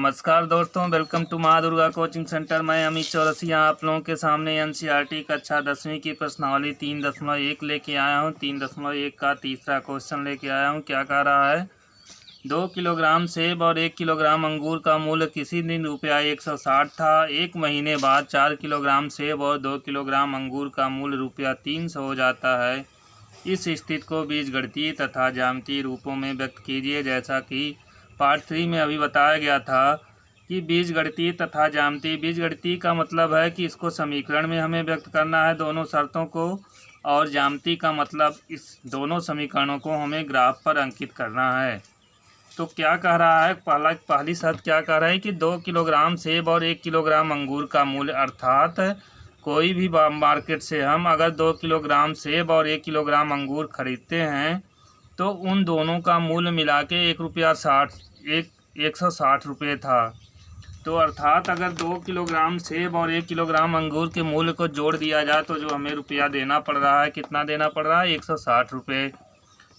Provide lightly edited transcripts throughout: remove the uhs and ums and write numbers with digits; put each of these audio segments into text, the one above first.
नमस्कार दोस्तों, welcome to माँ दुर्गा कोचिंग सेंटर। मैं अमित चौरसिया आप लोगों के सामने एनसीईआरटी कक्षा 10वीं की प्रश्नावली 3.1 लेके आया हूँ। 3.1 का तीसरा क्वेश्चन लेके आया हूँ। क्या कह रहा है, 2 किलोग्राम सेब और 1 किलोग्राम अंगूर का मूल्य किसी दिन रुपया 160 था। एक महीने बाद 4 किलोग्राम सेब और 2 किलोग्राम अंगूर का मूल्य रुपया 300 हो जाता है। इस स्थिति को बीजगणितीय तथा ज्यामितीय रूपों में व्यक्त कीजिए। जैसा कि पार्ट 3 में अभी बताया गया था कि बीजगणितीय तथा ज्यामितीय। बीजगणितीय का मतलब है कि इसको समीकरण में हमें व्यक्त करना है दोनों शर्तों को, और ज्यामितीय का मतलब इस दोनों समीकरणों को हमें ग्राफ पर अंकित करना है। तो क्या कह रहा है, पहली शर्त क्या कह रहा है कि 2 किलोग्राम सेब और 1 किलोग्राम अंगूर का मूल्य, अर्थात कोई भी मार्केट से हम अगर 2 किलोग्राम सेब और 1 किलोग्राम अंगूर खरीदते हैं तो उन दोनों का मूल्य मिला के 160 रुपये था। तो अर्थात अगर 2 किलोग्राम सेब और 1 किलोग्राम अंगूर के मूल्य को जोड़ दिया जाए तो जो हमें रुपया देना पड़ रहा है, कितना देना पड़ रहा है, 160 रुपये।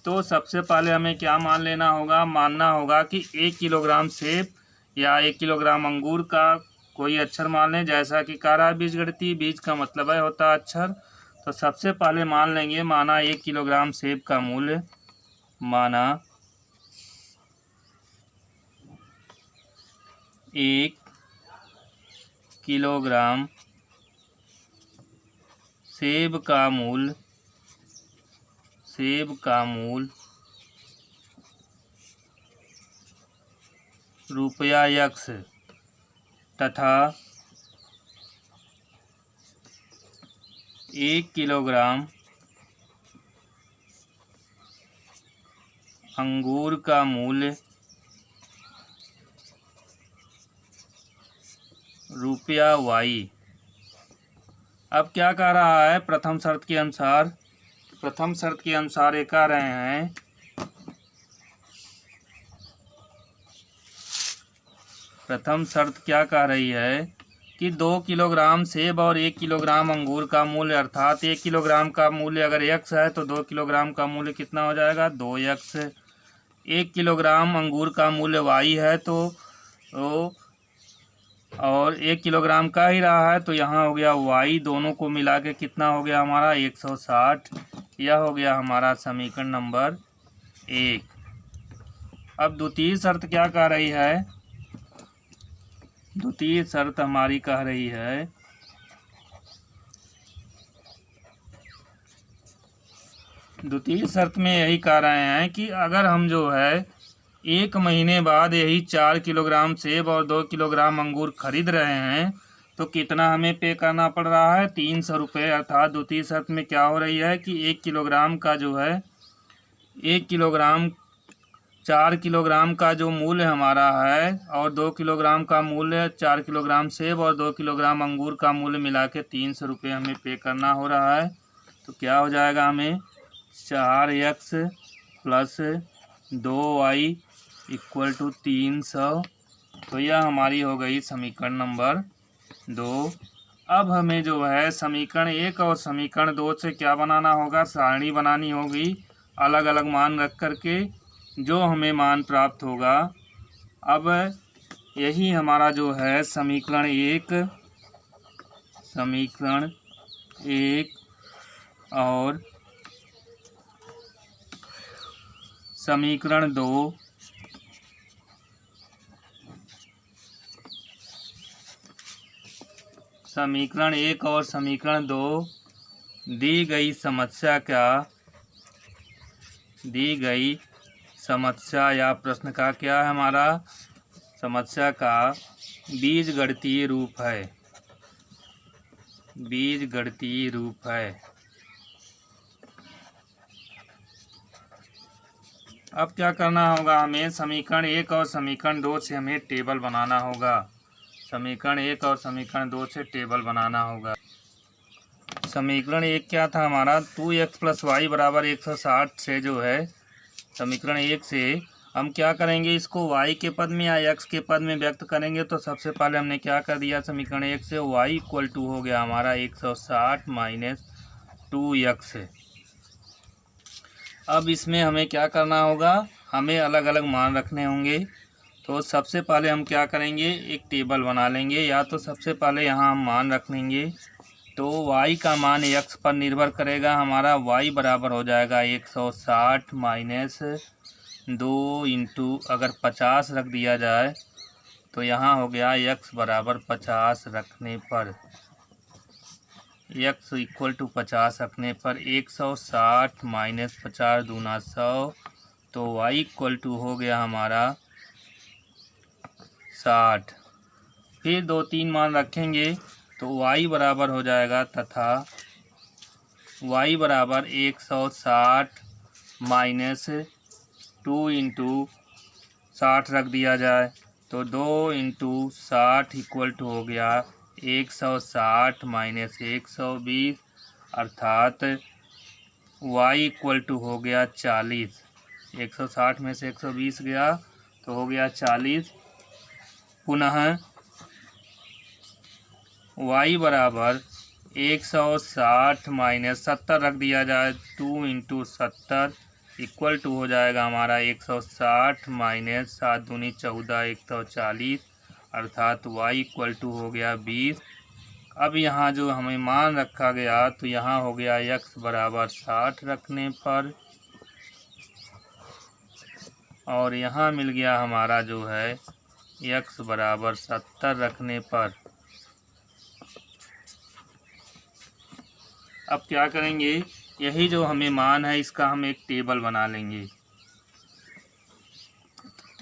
तो सबसे पहले हमें क्या मान लेना होगा, मानना होगा कि 1 किलोग्राम सेब या 1 किलोग्राम अंगूर का कोई अक्षर मान लें। जैसा कि कह रहा है बीजगणितीय, बीज का मतलब है होता है अक्षर। तो सबसे पहले मान लेंगे, माना 1 किलोग्राम सेब का मूल्य, माना 1 किलोग्राम सेब का मूल्य रुपया x तथा 1 किलोग्राम अंगूर का मूल्य रुपया y। अब क्या कह रहा है, प्रथम शर्त के अनुसार ये कह रहे हैं प्रथम शर्त क्या कह रही है कि 2 किलोग्राम सेब और 1 किलोग्राम अंगूर का मूल्य, अर्थात 1 किलोग्राम का मूल्य अगर x है तो 2 किलोग्राम का मूल्य कितना हो जाएगा, 2x। 1 किलोग्राम अंगूर का मूल्य y है तो और 1 किलोग्राम का ही रहा है तो यहाँ हो गया y, दोनों को मिला के कितना हो गया हमारा 160। यह हो गया हमारा समीकरण नंबर 1। अब द्वितीय शर्त क्या कह रही है, द्वितीय शर्त हमारी कह रही है द्वितीय शर्त में यही कह रहे हैं कि अगर हम जो है 1 महीने बाद यही 4 किलोग्राम सेब और 2 किलोग्राम अंगूर खरीद रहे हैं तो कितना हमें पे करना पड़ रहा है, 300 रुपये। अर्थात द्वितीय शर्त में क्या हो रही है कि 1 किलोग्राम का जो है 4 किलोग्राम का जो मूल्य हमारा है और 2 किलोग्राम का मूल्य, 4 किलोग्राम सेब और 2 किलोग्राम अंगूर का मूल्य मिला के 300 रुपये हमें पे करना हो रहा है। तो क्या हो जाएगा, हमें 4x plus 2y equal to 300। तो यह हमारी हो गई समीकरण नंबर 2। अब हमें जो है समीकरण 1 और समीकरण 2 से क्या बनाना होगा, सारणी बनानी होगी अलग अलग मान रख करके, जो हमें मान प्राप्त होगा। अब यही हमारा जो है समीकरण 1 और समीकरण 2 समीकरण 1 और समीकरण 2 दी गई समस्या या प्रश्न का क्या है, हमारा समस्या का बीजगणितीय रूप है। अब क्या करना होगा, हमें समीकरण 1 और समीकरण 2 से हमें टेबल बनाना होगा। समीकरण 1 और समीकरण 2 से टेबल बनाना होगा। समीकरण 1 क्या था हमारा, 2x प्लस वाई बराबर 160 से जो है समीकरण 1 से हम क्या करेंगे, इसको y के पद में या x के पद में व्यक्त करेंगे। तो सबसे पहले हमने क्या कर दिया, समीकरण 1 से y इक्वल टू हो गया हमारा 160 माइनस 2x। अब इसमें हमें क्या करना होगा, हमें अलग अलग मान रखने होंगे। तो सबसे पहले हम क्या करेंगे, एक टेबल बना लेंगे। या तो सबसे पहले यहाँ हम मान रख लेंगे। तो y का मान x पर निर्भर करेगा। हमारा y बराबर हो जाएगा 160 माइनस 2 इंटू, अगर 50 रख दिया जाए तो यहाँ हो गया x बराबर 50 रखने पर, x इक्वल टू 50 रखने पर 160 माइनस 50 दूना 100, तो y इक्वल टू हो गया हमारा 60। फिर 2-3 मान रखेंगे तो y बराबर हो जाएगा, तथा y बराबर 160 माइनस 2 इंटू 60 रख दिया जाए तो 2 इंटू 60 इक्वल टू हो गया 160 माइनस 120, अर्थात y इक्वल टू हो गया 40। 160 में से 120 गया तो हो गया 40। पुनः y बराबर 160 माइनस 70 रख दिया जाए, 2 इंटू 70 इक्वल टू हो जाएगा हमारा 160 माइनस 7 दूनी 14 140, अर्थात y इक्वल टू हो गया 20। अब यहाँ जो हमें मान रखा गया तो यहाँ हो गया x बराबर 60 रखने पर, और यहाँ मिल गया हमारा जो है x बराबर 70 रखने पर। अब क्या करेंगे, यही जो हमें मान है इसका हम एक टेबल बना लेंगे।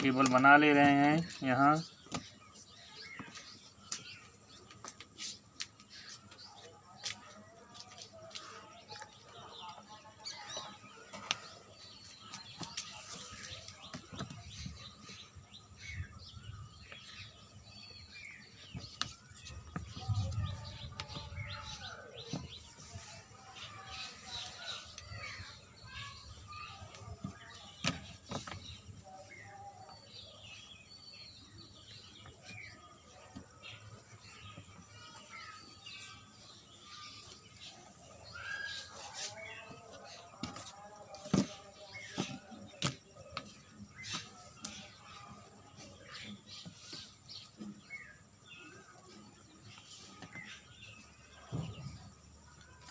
टेबल बना ले रहे हैं यहाँ।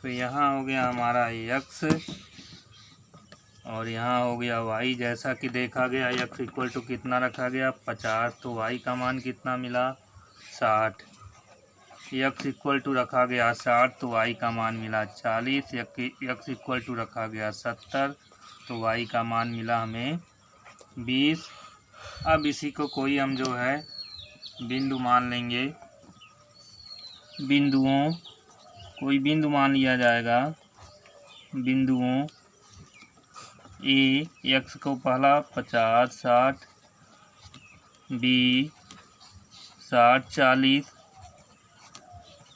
तो यहाँ हो गया हमारा x और यहाँ हो गया y। जैसा कि देखा गया x इक्वल टू कितना रखा गया 50, तो y का मान कितना मिला 60। x इक्वल टू रखा गया 60 तो y का मान मिला 40। x इक्वल टू रखा गया 70 तो y का मान मिला हमें 20। अब इसी को कोई हम जो है बिंदु मान लेंगे। बिंदुओं, कोई बिंदु मान लिया जाएगा। बिंदुओं ए, x को पहला 50 60, b 60 40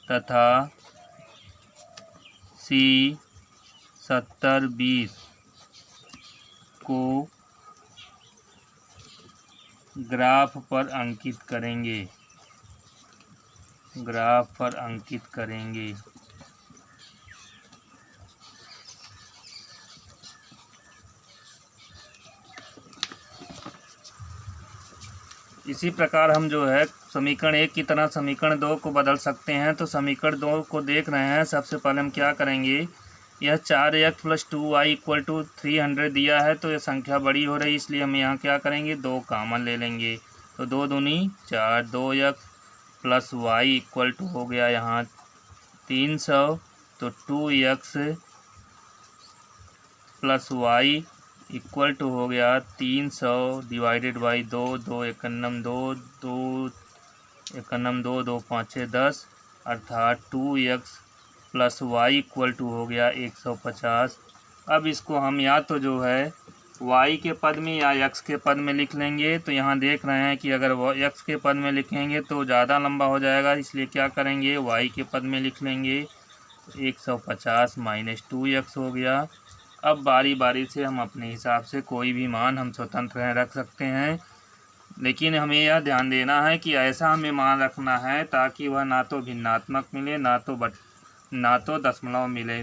तथा c 70 20 को ग्राफ पर अंकित करेंगे। ग्राफ पर अंकित करेंगे। इसी प्रकार हम जो है समीकरण 1 की तरह समीकरण 2 को बदल सकते हैं। तो समीकरण 2 को देख रहे हैं। सबसे पहले हम क्या करेंगे, यह 4x + 2y = 300 दिया है, तो यह संख्या बड़ी हो रही, इसलिए हम यहाँ क्या करेंगे 2 कॉमन ले लेंगे। तो 2 दूनी 4, 2x + y = हो गया यहाँ 300, तो 2x + y = हो गया 300 डिवाइडेड बाई 2, 2 एकन्नम 2, 2 एकन्नम 2, 2 पाँचे 10, अर्थात 2x + y = हो गया 150। अब इसको हम या तो जो है y के पद में या x के पद में लिख लेंगे। तो यहाँ देख रहे हैं कि अगर x के पद में लिखेंगे तो ज़्यादा लंबा हो जाएगा, इसलिए क्या करेंगे y के पद में लिख लेंगे। 150 - 2x हो गया। अब बारी बारी से हम अपने हिसाब से कोई भी मान हम स्वतंत्र रख सकते हैं, लेकिन हमें यह ध्यान देना है कि ऐसा हमें मान रखना है ताकि वह ना तो भिन्नात्मक मिले ना तो दशमलव मिले।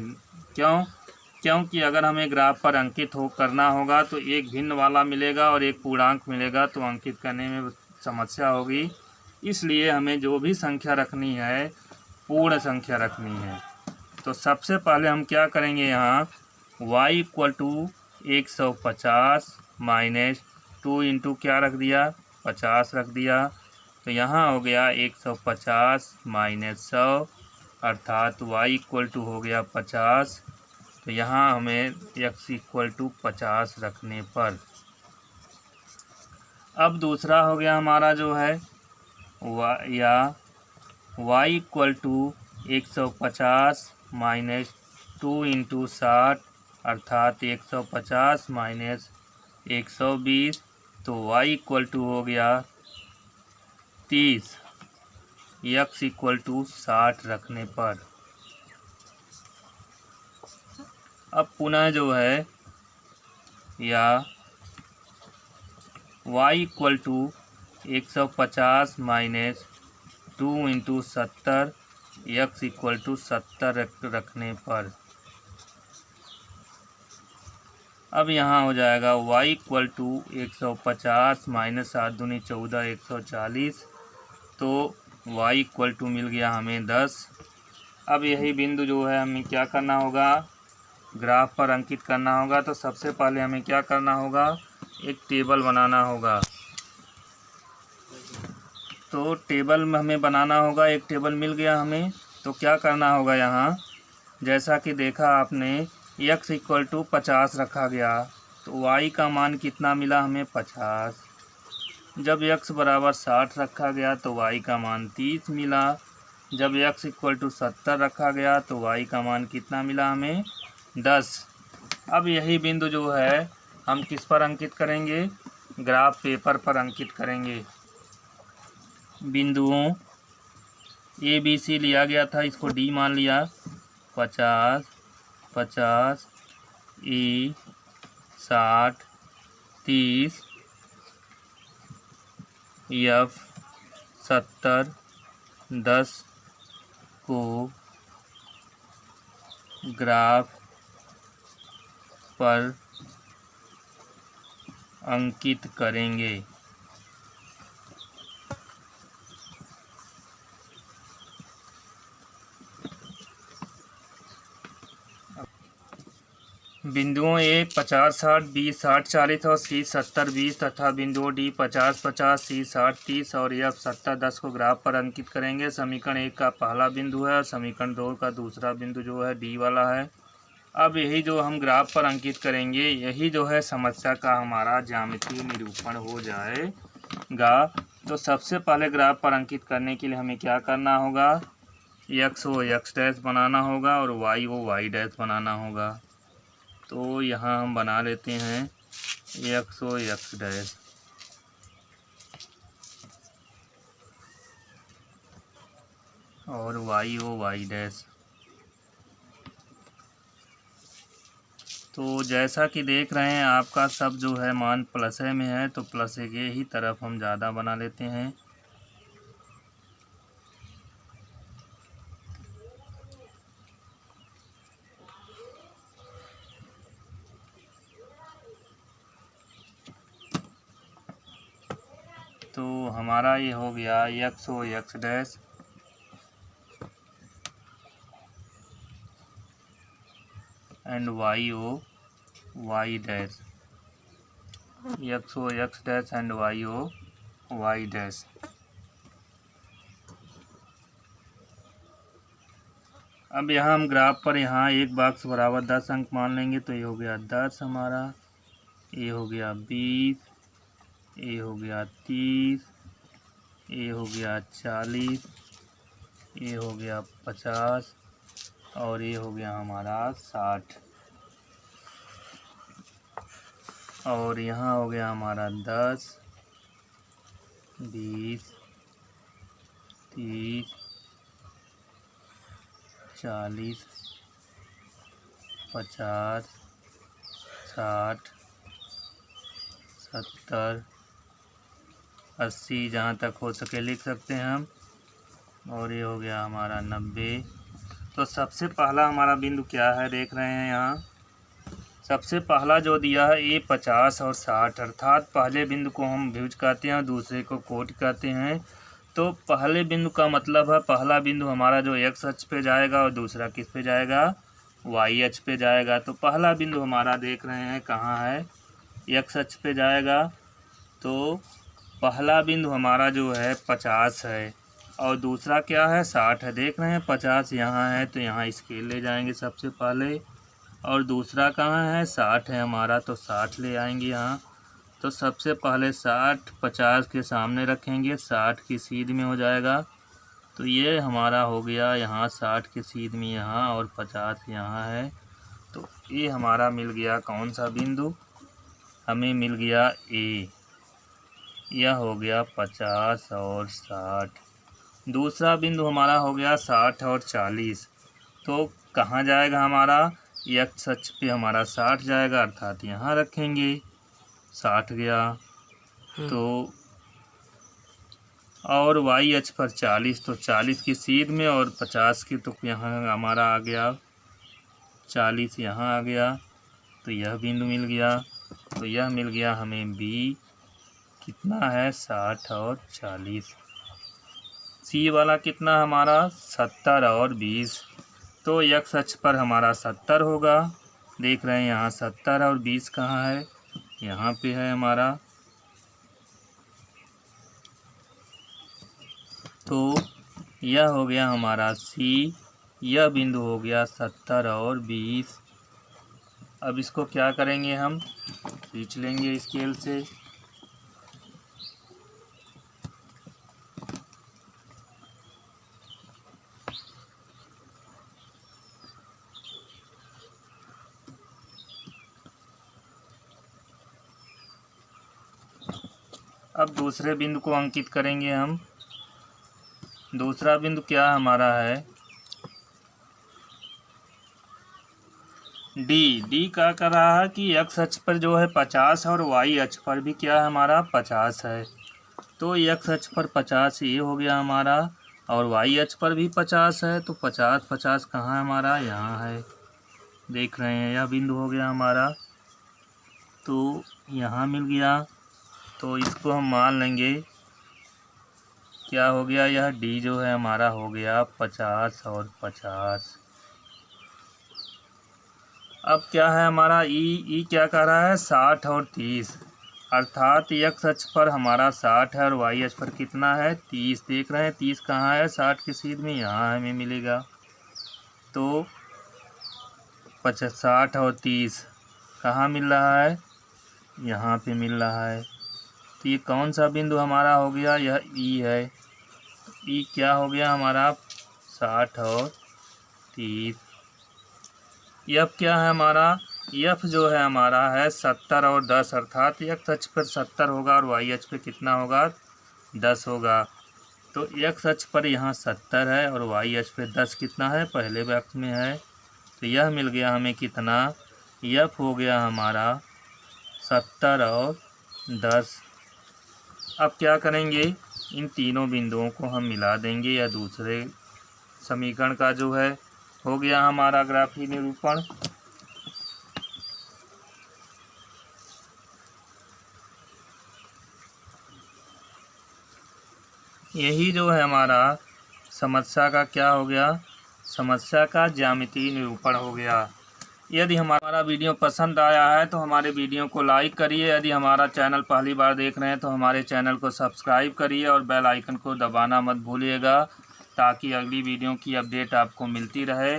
क्योंकि अगर हमें ग्राफ पर अंकित करना होगा तो एक भिन्न वाला मिलेगा और एक पूर्णांक मिलेगा, तो अंकित करने में समस्या होगी, इसलिए हमें जो भी संख्या रखनी है पूर्ण संख्या रखनी है। तो सबसे पहले हम क्या करेंगे, यहाँ y equal to 150 minus 2 into क्या रख दिया, 50 रख दिया। तो यहाँ हो गया 150 माइनस 100 अर्थात y इक्वल टू हो गया 50। तो यहाँ हमें x इक्वल टू 50 रखने पर, अब दूसरा हो गया हमारा जो है y equal to 150 minus 2 into 60 अर्थात 150 माइनस 120। तो y इक्वल टू हो गया 30, x इक्वल टू 60 रखने पर। अब पुनः जो है या y equal to 150 minus 2 into 70 x equal to 70 रखने पर। अब यहाँ हो जाएगा y इक्वल टू 150 माइनस 7 दूनी 14 140। तो y इक्वल टू मिल गया हमें 10। अब यही बिंदु जो है हमें क्या करना होगा, ग्राफ पर अंकित करना होगा। तो सबसे पहले हमें क्या करना होगा, एक टेबल बनाना होगा। तो टेबल में हमें बनाना होगा, एक टेबल मिल गया हमें। तो क्या करना होगा, यहाँ जैसा कि देखा आपने x इक्वल टू 50 रखा गया, तो y का मान कितना मिला हमें 50। जब x बराबर 60 रखा गया तो y का मान 30 मिला। जब x इक्वल टू 70 रखा गया तो y का मान कितना मिला हमें 10। अब यही बिंदु जो है हम किस पर अंकित करेंगे, ग्राफ पेपर पर अंकित करेंगे। बिंदुओं ए बी सी लिया गया था, इसको डी मान लिया। 50 50 ई 60 30 एफ 70 10 को ग्राफ पर अंकित करेंगे। बिंदुओं ए 50 60 बी 60 40 और सी 70 20 तथा बिंदुओं डी 50 50 सी 60 30 और एफ 70 10 को ग्राफ पर अंकित करेंगे। समीकरण 1 का पहला बिंदु है, समीकरण 2 का दूसरा बिंदु जो है डी वाला है। अब यही जो हम ग्राफ पर अंकित करेंगे, यही जो है समस्या का हमारा ज्यामितीय निरूपण हो जाएगा। तो सबसे पहले ग्राफ पर अंकित करने के लिए हमें क्या करना होगा, एक्स ओ एक्स डैश बनाना होगा और वाई ओ वाई डैश बनाना होगा। तो यहाँ हम बना लेते हैं एक्स ओ एक्स डैश और वाई ओ वाई डैश। तो जैसा कि देख रहे हैं आपका सब जो है मान प्लस में है, तो प्लस के ही तरफ हम ज़्यादा बना लेते हैं। तो हमारा ये हो गया X O X dash and Y O Y dash, X O X dash and Y O Y dash. अब यहाँ हम ग्राफ पर यहाँ एक बॉक्स बराबर 10 अंक मान लेंगे। तो ये हो गया 10 हमारा, ये हो गया 20, ये हो गया 30, ये हो गया 40, ये हो गया 50 और ये हो गया हमारा 60 और यहाँ हो गया हमारा 10 20 30 40 50 60 70 80 जहाँ तक हो सके लिख सकते हैं हम। और ये हो गया हमारा 90। तो सबसे पहला हमारा बिंदु क्या है, देख रहे हैं यहाँ सबसे पहला जो दिया है ये 50 और 60, अर्थात पहले बिंदु को हम भुज कहते हैं, दूसरे को कोटि कहते हैं। तो पहले बिंदु का मतलब है पहला बिंदु हमारा जो x अक्ष पे जाएगा और दूसरा किस पे जाएगा, y अक्ष पे जाएगा। तो पहला बिंदु हमारा देख रहे हैं कहाँ है, x अक्ष पे जाएगा। तो पहला बिंदु हमारा जो है 50 है और दूसरा क्या है, 60 है। देख रहे हैं 50 यहाँ है तो यहाँ स्केल ले जाएंगे सबसे पहले, और दूसरा कहाँ है, 60 है हमारा, तो 60 ले आएंगे यहाँ। तो सबसे पहले 60 50 के सामने रखेंगे, 60 की सीध में हो जाएगा। तो ये हमारा हो गया यहाँ 60 के सीध में यहाँ और 50 यहाँ है। तो ये हमारा मिल गया कौन सा बिंदु, हमें मिल गया ए। यह हो गया 50 और 60। दूसरा बिंदु हमारा हो गया 60 और 40। तो कहाँ जाएगा हमारा, x अक्ष पे हमारा 60 जाएगा, अर्थात यहाँ रखेंगे, 60 गया। तो और y अक्ष पर 40, तो 40 की सीध में और 50 की, तो यहाँ हमारा आ गया 40 यहाँ आ गया। तो यह बिंदु मिल गया। तो यह मिल गया हमें b, कितना है 60 और 40। सी वाला कितना हमारा 70 और 20। तो x अक्ष पर हमारा 70 होगा, देख रहे हैं यहाँ 70 और 20 कहाँ है, यहाँ पे है हमारा। तो यह हो गया हमारा सी, यह बिंदु हो गया 70 और 20। अब इसको क्या करेंगे, हम खींच लेंगे स्केल से। अब दूसरे बिंदु को अंकित करेंगे हम। दूसरा बिंदु क्या हमारा है, डी क्या कर रहा है कि x अक्ष पर जो है 50 और y अक्ष पर भी क्या है हमारा 50 है। तो x अक्ष पर 50 ये हो गया हमारा, और y अक्ष पर भी 50 है। तो 50 50 कहाँ है हमारा, यहाँ है, देख रहे हैं, यह बिंदु हो गया हमारा। तो यहाँ मिल गया। तो इसको हम मान लेंगे क्या हो गया, यह डी जो है हमारा हो गया 50 और 50। अब क्या है हमारा ई क्या कर रहा है 60 और 30, अर्थात x अक्ष पर हमारा 60 है और y अक्ष पर कितना है 30। देख रहे हैं 30 कहाँ है, 60 की सीध में यहाँ हमें मिलेगा। तो 60 और 30 कहाँ मिल रहा है, यहाँ पे मिल रहा है। तो ये कौन सा बिंदु हमारा हो गया, यह ई है। ई क्या हो गया हमारा 60 और 30। एफ क्या है हमारा, एफ जो है हमारा है 70 और 10, अर्थात x अक्ष पर 70 होगा और y अक्ष पर कितना होगा 10 होगा। तो x अक्ष पर यहाँ 70 है और y अक्ष पर 10 कितना है, पहले बॉक्स में है। तो यह मिल गया हमें कितना, एफ हो गया हमारा 70 और 10। अब क्या करेंगे, इन तीनों बिंदुओं को हम मिला देंगे, या दूसरे समीकरण का जो है हो गया हमारा ग्राफीय निरूपण। यही जो है हमारा समस्या का क्या हो गया, समस्या का ज्यामितीय निरूपण हो गया। यदि हमारा वीडियो पसंद आया है तो हमारे वीडियो को लाइक करिए। यदि हमारा चैनल पहली बार देख रहे हैं तो हमारे चैनल को सब्सक्राइब करिए और बेल आइकन को दबाना मत भूलिएगा, ताकि अगली वीडियो की अपडेट आपको मिलती रहे।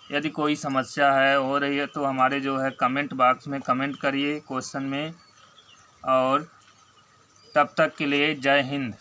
यदि कोई समस्या है हो रही है तो हमारे जो है कमेंट बॉक्स में कमेंट करिए क्वेश्चन में। और तब तक के लिए जय हिंद।